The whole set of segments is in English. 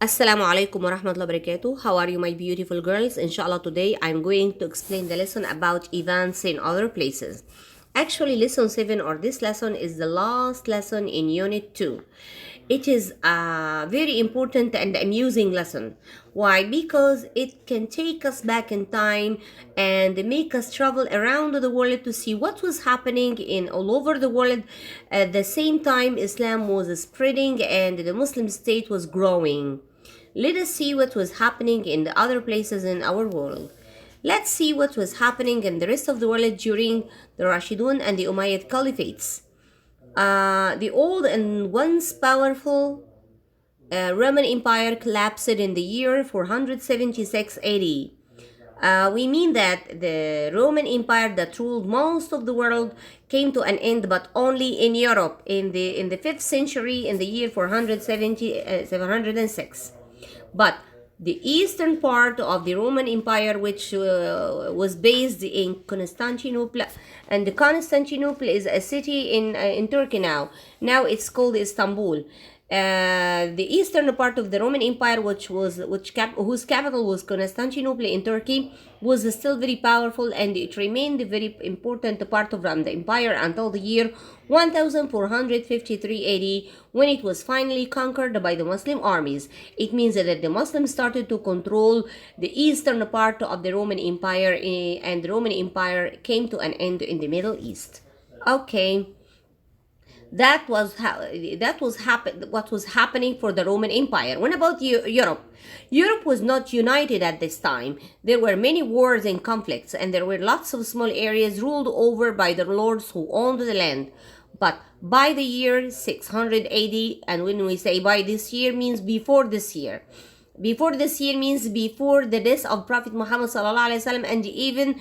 Assalamu alaikum wa rahmatullahi wa barakatuh. How are you, my beautiful girls? Inshallah, today I'm going to explain the lesson about events in other places. Actually, lesson 7 or this lesson is the last lesson in unit 2. It is a very important and amusing lesson. Why? Because it can take us back in time and make us travel around the world to see what was happening in all over the world at the same time Islam was spreading and the Muslim state was growing. Let us see what was happening in the other places in our world. Let's see what was happening in the rest of the world during the Rashidun and the Umayyad Caliphates. The old and once powerful Roman Empire collapsed in the year 476 AD. We mean that the Roman Empire that ruled most of the world came to an end, but only in Europe in the 5th century in the year 706. But the eastern part of the Roman Empire, which was based in Constantinople, and Constantinople is a city in Turkey now. Now it's called Istanbul. The eastern part of the Roman Empire, whose capital was Constantinople in Turkey, was still very powerful, and it remained a very important part of the empire until the year 1453 AD, when it was finally conquered by the Muslim armies. It means that the Muslims started to control the eastern part of the Roman Empire, and the Roman Empire came to an end in the Middle East. Okay. What was happening for the Roman Empire. What about Europe? Europe was not united at this time. There were many wars and conflicts, and there were lots of small areas ruled over by the lords who owned the land. But by the year 600 AD, and when we say by this year, means before this year. Before this year means before the death of Prophet Muhammad ﷺ, and even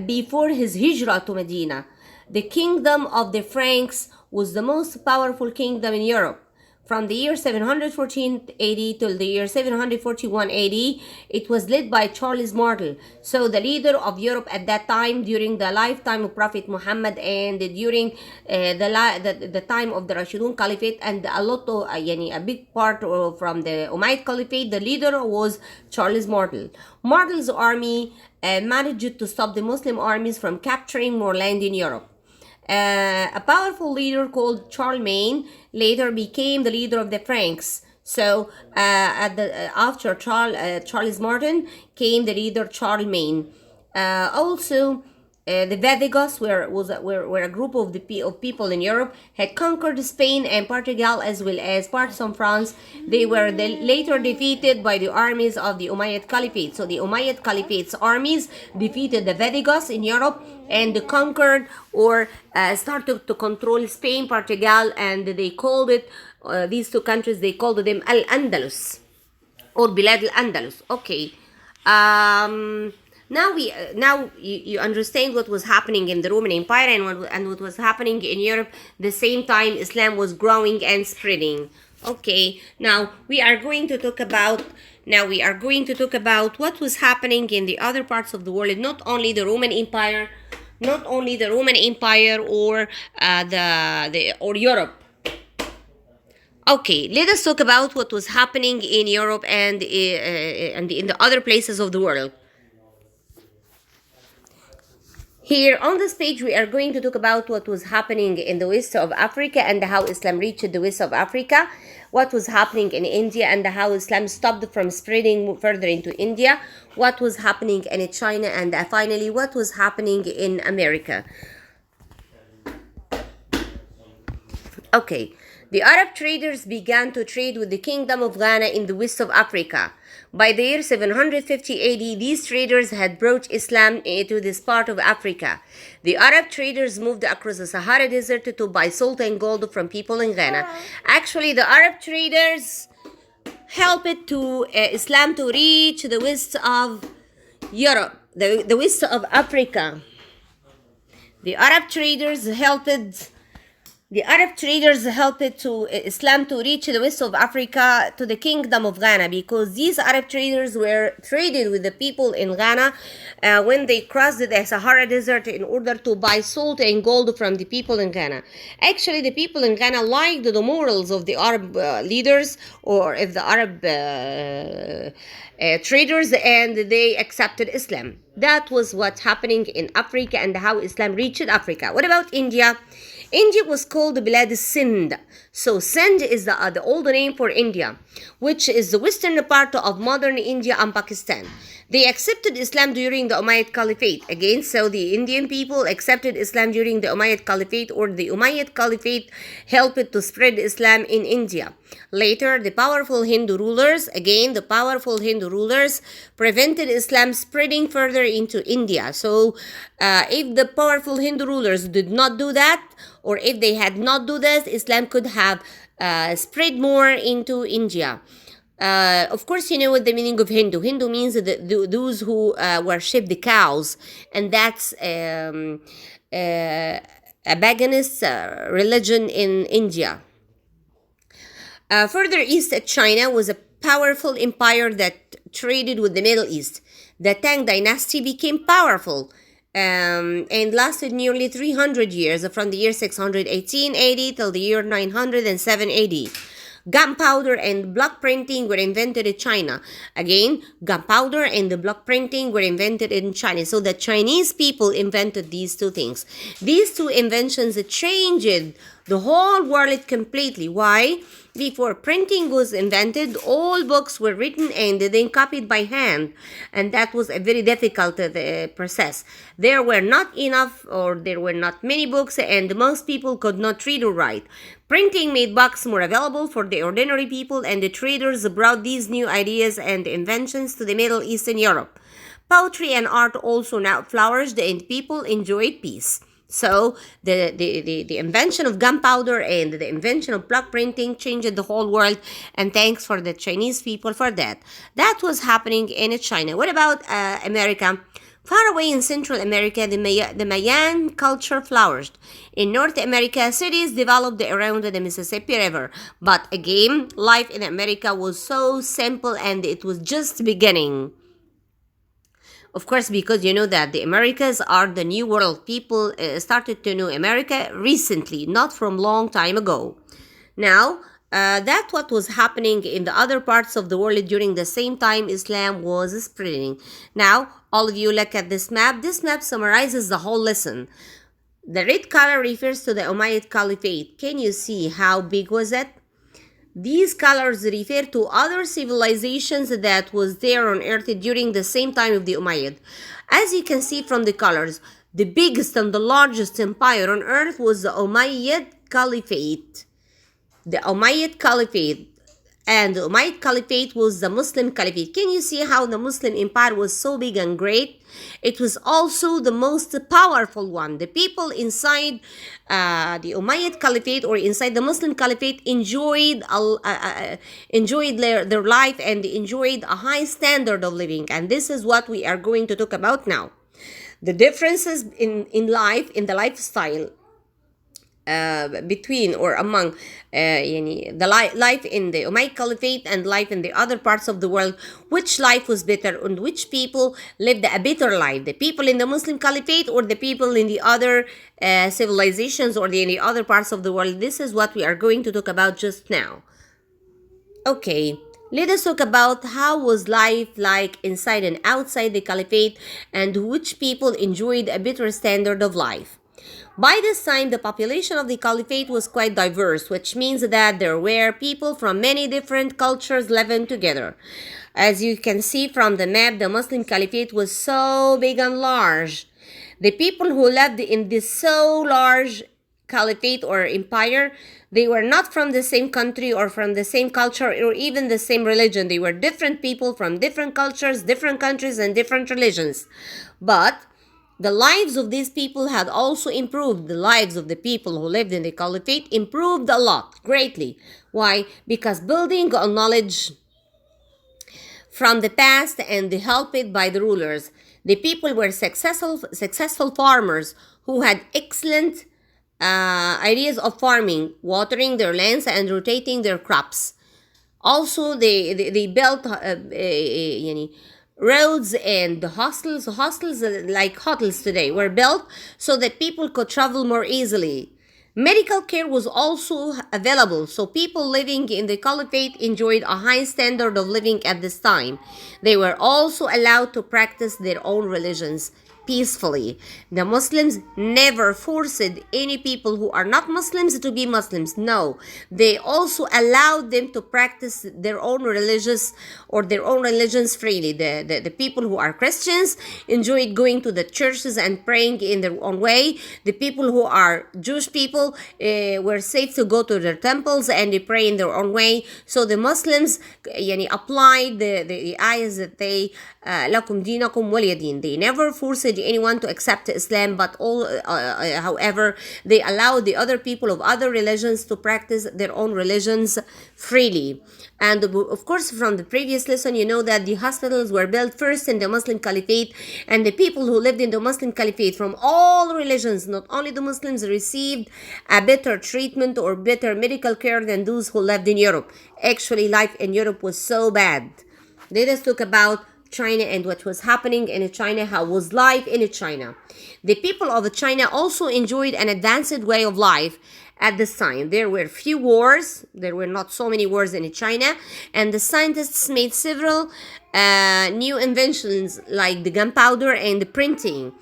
before his hijrah to Medina. The kingdom of the Franks was the most powerful kingdom in Europe. From the year 714 AD till the year 741 AD, it was led by Charles Martel. So the leader of Europe at that time, during the lifetime of Prophet Muhammad and during the time of the Rashidun Caliphate, and a big part from the Umayyad Caliphate, the leader was Charles Martel. Martel's army managed to stop the Muslim armies from capturing more land in Europe. A powerful leader called Charlemagne later became the leader of the Franks. So after Charles Martin came the leader Charlemagne. Also, the Visigoths were a group of people in Europe, had conquered Spain and Portugal as well as parts of France. They were later defeated by the armies of the Umayyad Caliphate. So the Umayyad Caliphate's armies defeated the Visigoths in Europe and conquered or started to control Spain, Portugal, and they called it, these two countries, they called them Al-Andalus or Bilad Al-Andalus. Okay. Now you understand what was happening in the Roman Empire and what was happening in Europe. The same time Islam was growing and spreading. Okay, now we are going to talk about what was happening in the other parts of the world, not only the Roman Empire, or or Europe. Okay, let us talk about what was happening in Europe and in the other places of the world. Here on this page, we are going to talk about what was happening in the west of Africa and how Islam reached the west of Africa, what was happening in India and how Islam stopped from spreading further into India, what was happening in China, and finally what was happening in America. Okay. The Arab traders began to trade with the Kingdom of Ghana in the west of Africa. By the year 750 AD, these traders had brought Islam to this part of Africa. The Arab traders moved across the Sahara Desert to buy salt and gold from people in Ghana. Actually, the Arab traders helped to Islam to reach the west of Europe, the west of Africa. The Arab traders helped The Arab traders helped to Islam to reach the west of Africa to the kingdom of Ghana, because these Arab traders were traded with the people in Ghana when they crossed the Sahara Desert in order to buy salt and gold from the people in Ghana. Actually, the people in Ghana liked the morals of the Arab leaders, or if the Arab traders, and they accepted Islam. That was what's happening in Africa and how Islam reached Africa. What about India? India was called Bilad Sindh. So Sindh is the old name for India, which is the western part of modern India and Pakistan. They accepted Islam during the Umayyad Caliphate. Again, so the Indian people accepted Islam during the Umayyad Caliphate, or the Umayyad Caliphate helped to spread Islam in India. Later, the powerful Hindu rulers, prevented Islam spreading further into India. So, if the powerful Hindu rulers did not do that, or if they had not do this, Islam could have spread more into India. Of course, you know what the meaning of Hindu. Hindu means those who worship the cows, and that's a paganist religion in India. Further east, China was a powerful empire that traded with the Middle East. The Tang dynasty became powerful and lasted nearly 300 years, from the year 618 AD till the year 907 AD. Gunpowder and block printing were invented in China. Again, gunpowder and the block printing were invented in China. So the Chinese people invented these two things. These two inventions changed the whole world completely. Why? Before printing was invented, all books were written and then copied by hand, and that was a very difficult process. There were not many books, and most people could not read or write. Printing made books more available for the ordinary people, and the traders brought these new ideas and inventions to the Middle East and Europe. Poetry and art also now flourished, and people enjoyed peace. So the invention of gunpowder and the invention of block printing changed the whole world, and thanks for the Chinese people for that. That was happening in China. What about America? Far away in Central America, the Mayan culture flourished. In North America, cities developed around the Mississippi River. But again, life in America was so simple, and it was just beginning. Of course, because you know that the Americas are the new world. People started to know America recently, not from long time ago. Now, that's what was happening in the other parts of the world during the same time Islam was spreading. Now, all of you look at this map. This map summarizes the whole lesson. The red color refers to the Umayyad Caliphate. Can you see how big was it? These colors refer to other civilizations that was there on earth during the same time of the Umayyad. As you can see from the colors, the biggest and the largest empire on earth was the Umayyad Caliphate. The Umayyad Caliphate. And the Umayyad Caliphate was the Muslim Caliphate. Can you see how the Muslim empire was so big and great? It was also the most powerful one. The people inside the Umayyad Caliphate, or inside the Muslim Caliphate, enjoyed their life, and enjoyed a high standard of living. And this is what we are going to talk about now. The differences in life, in the lifestyle between or among the life in the Umayyad Caliphate and life in the other parts of the world. Which life was better, and which people lived a better life? The people in the Muslim Caliphate, or the people in the other civilizations, or in the other parts of the world? This is what we are going to talk about just now. Okay, let us talk about how was life like inside and outside the Caliphate, and which people enjoyed a better standard of life. By this time, the population of the Caliphate was quite diverse, which means that there were people from many different cultures living together. As you can see from the map, the Muslim Caliphate was so big and large. The people who lived in this so large caliphate or empire, they were not from the same country or from the same culture or even the same religion. They were different people from different cultures, different countries, and different religions. But the lives of these people had also improved. The lives of the people who lived in the Caliphate improved a lot, greatly. Why? Because building on knowledge from the past and helped by the rulers, the people were successful farmers who had excellent ideas of farming, watering their lands and rotating their crops. Also, they built يعني roads and hostels like hotels today were built so that people could travel more easily. Medical care was also available, so people living in the caliphate enjoyed a high standard of living at this time. They were also allowed to practice their own religions peacefully. The Muslims never forced any people who are not Muslims to be Muslims. No, they also allowed them to practice their own religions freely. The people who are Christians enjoyed going to the churches and praying in their own way. The people who are Jewish people were safe to go to their temples and they pray in their own way. So the Muslims applied the ayahs that they لكم دينكم ولي دين. They never forced anyone to accept Islam, but however, they allowed the other people of other religions to practice their own religions freely. And of course, from the previous lesson, you know that the hospitals were built first in the Muslim Caliphate, and the people who lived in the Muslim Caliphate from all religions, not only the Muslims, received a better treatment or better medical care than those who lived in Europe. Actually, life in Europe was so bad. Let us talk about China and what was happening in China. How was life in China? The people of China also enjoyed an advanced way of life at this time. There were few wars. There were not so many wars in China, and the scientists made several new inventions like the gunpowder and the printing.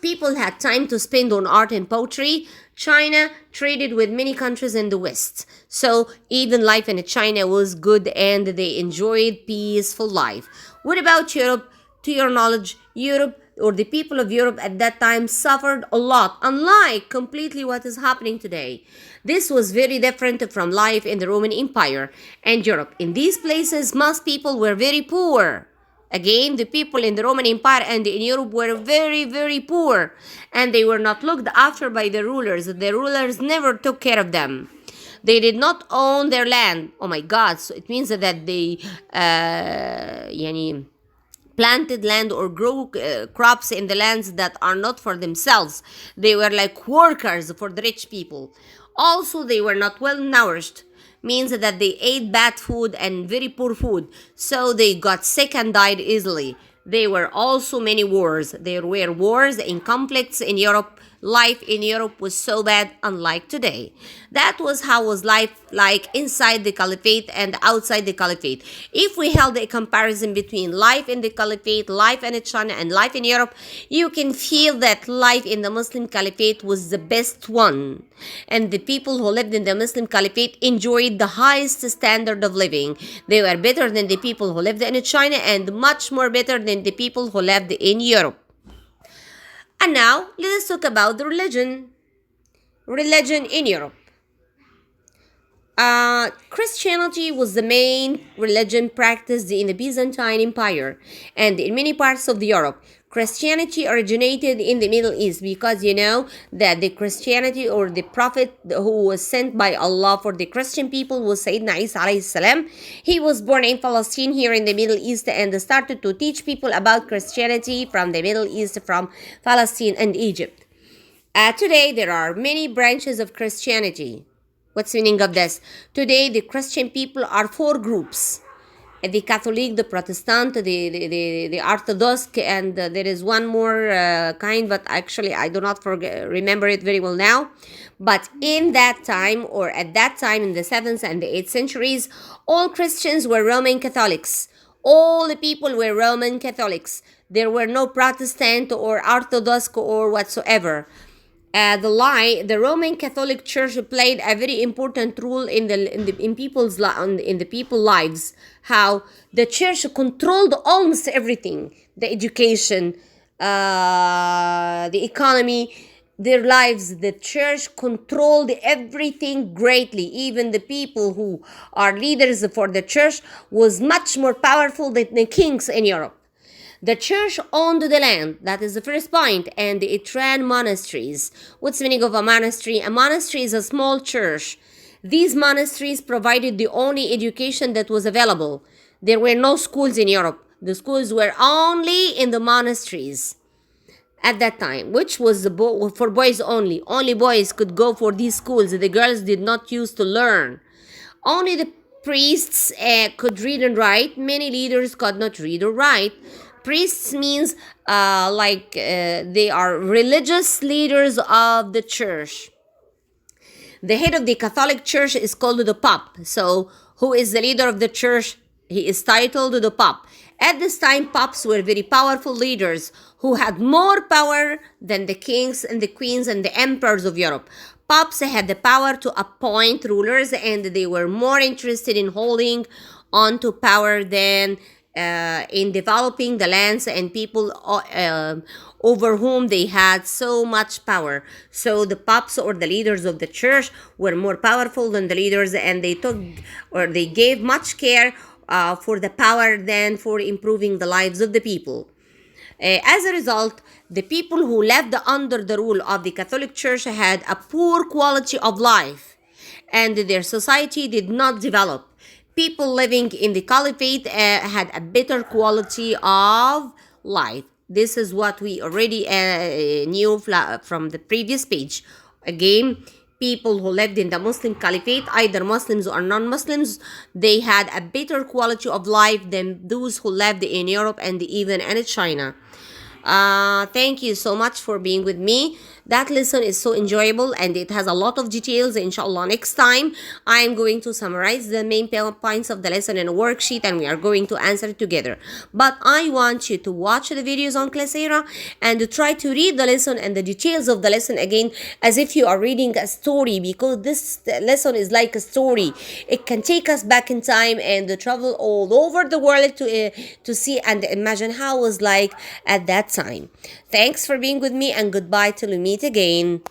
People had time to spend on art and poetry. China traded with many countries in the West. So even life in China was good and they enjoyed peaceful life. What about Europe? To your knowledge, Europe or the people of Europe at that time suffered a lot, unlike completely what is happening today. This was very different from life in the Roman Empire and Europe. In these places, most people were very poor. Again, the people in the Roman Empire and in Europe were very, very poor, and they were not looked after by the rulers. The rulers never took care of them. They did not own their land. Oh my God! So it means that they planted land or grow crops in the lands that are not for themselves. They were like workers for the rich people. Also, they were not well nourished. Means that they ate bad food and very poor food, so they got sick and died easily. There were also many wars. There were wars and conflicts in Europe. Life in Europe was so bad, unlike today. That was how was life like inside the Caliphate and outside the Caliphate. If we held a comparison between life in the Caliphate, life in China, and life in Europe, you can feel that life in the Muslim Caliphate was the best one. And the people who lived in the Muslim Caliphate enjoyed the highest standard of living. They were better than the people who lived in China and much more better than the people who lived in Europe. And now, let us talk about the religion. Religion in Europe. Christianity was the main religion practiced in the Byzantine Empire and in many parts of Europe. Christianity originated in the Middle East because you know that the Christianity or the prophet who was sent by Allah for the Christian people was Sayyidina Isa alayhi salam. He was born in Palestine here in the Middle East and started to teach people about Christianity from the Middle East, from Palestine and Egypt. Today there are many branches of Christianity. What's the meaning of this? Today the Christian people are 4 groups. The Catholic, the Protestant, the Orthodox, and there is one more kind, but actually I do not remember it very well now. But in that time, or at that time in the 7th and the 8th centuries, all Christians were Roman Catholics. All the people were Roman Catholics. There were no Protestant or Orthodox or whatsoever. The Roman Catholic Church played a very important role in people's lives. How the Church controlled almost everything: the education, the economy, their lives. The Church controlled everything greatly. Even the people who are leaders for the Church was much more powerful than the kings in Europe. The Church owned the land, that is the first point, and it ran monasteries. What's the meaning of a monastery? A monastery is a small church. These monasteries provided the only education that was available. There were no schools in Europe. The schools were only in the monasteries. at that time, which was for boys only. Only boys could go for these schools. The girls did not used to learn. Only the priests could read and write. Many leaders could not read or write. Priests means they are religious leaders of the church. The head of the Catholic Church is called the Pope. So, who is the leader of the church? He is titled the Pope. At this time, popes were very powerful leaders who had more power than the kings and the queens and the emperors of Europe. Popes had the power to appoint rulers, and they were more interested in holding on to power than in developing the lands and people over whom they had so much power. So the popes, or the leaders of the church, were more powerful than the leaders, and they gave much care for the power than for improving the lives of the people. As a result, the people who lived under the rule of the Catholic Church had a poor quality of life, and their society did not develop. People living in the caliphate had a better quality of life. This is what we already knew from the previous page. Again, people who lived in the Muslim caliphate, either Muslims or non-Muslims, they had a better quality of life than those who lived in Europe and even in China. Thank you so much for being with me. That lesson is so enjoyable and it has a lot of details. Inshallah, next time I am going to summarize the main points of the lesson in a worksheet and we are going to answer it together. But I want you to watch the videos on Coursera and try to read the lesson and the details of the lesson again as if you are reading a story, because this lesson is like a story. It can take us back in time and travel all over the world to see and imagine how it was like at that time. Thanks for being with me and goodbye till we meet again.